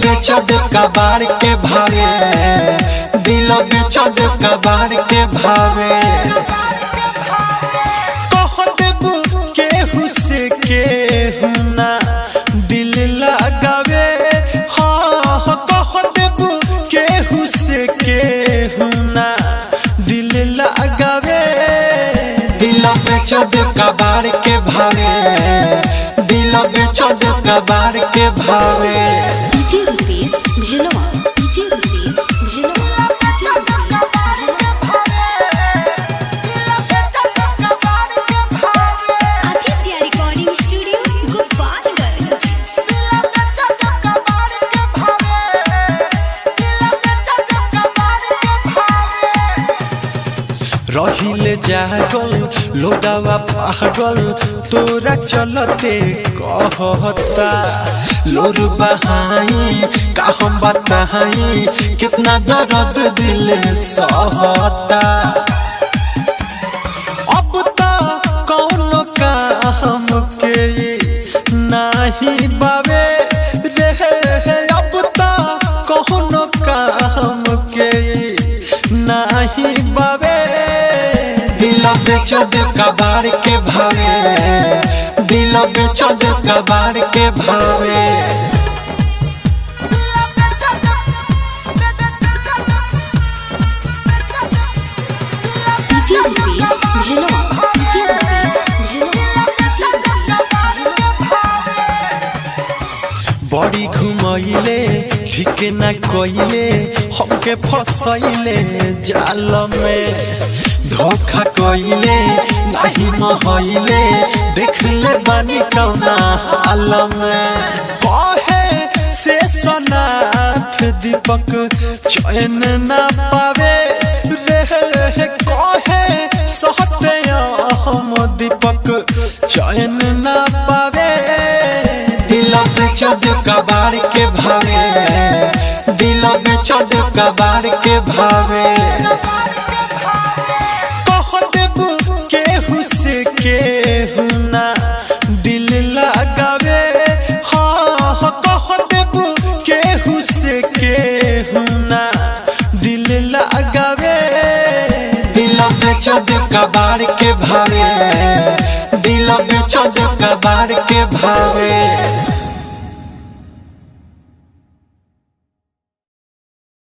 बेचो दे कबाड़ के भावे, दिल बेचो दे कबाड़ के भावे। कह देबू केहू से केहू ना दिल लगावे, हाँ कह देबू केहू से केहू ना दिल लगावे। दिल बेचो दे कबाड़ के भावे, दिल बेचो दे कबाड़ के भावे। DJ Rupesh Bhelwa, DJ Rupesh Bhelwa, DJ Rupesh Bhelwa. Aditya recording studio Gopalganj. रहिले जागल लोगावा पागल तोरा चलते कहता। लोर बहाई का हम बताई, कितना दर्द दिल सहता। अब तो कौन काम के नहीं बावे रे, अब तो कौन काम के नहीं बावे। दिल बेचो दे कबाड़ के भावे, दिल बेचो दे कबाड़ के भावे। DJ Rupesh Bhelwa, DJ Rupesh Bhelwa, DJ Rupesh Bhelwa. बड़ी घुमैले ठीक न कइले, हमके फसैले जाल में। धोखा कइले नहीं महइले, देख ले बानी कौना हाल में। कहे से सनाथ दीपक चैन न पावे रे, कहे सहते हम दीपक चैन न पावे। दिल बेचो दे कबाड़ के भावे, दिल बेचो दे कबाड़ के भावे। कह देबू केहू से केहू ना दिल लगावे, हाँ कह देबू केहू से केहू ना दिल लगावे। दिल बेचो दे कबाड़ के भावे, दिल बेचो दे कबाड़ के भावे।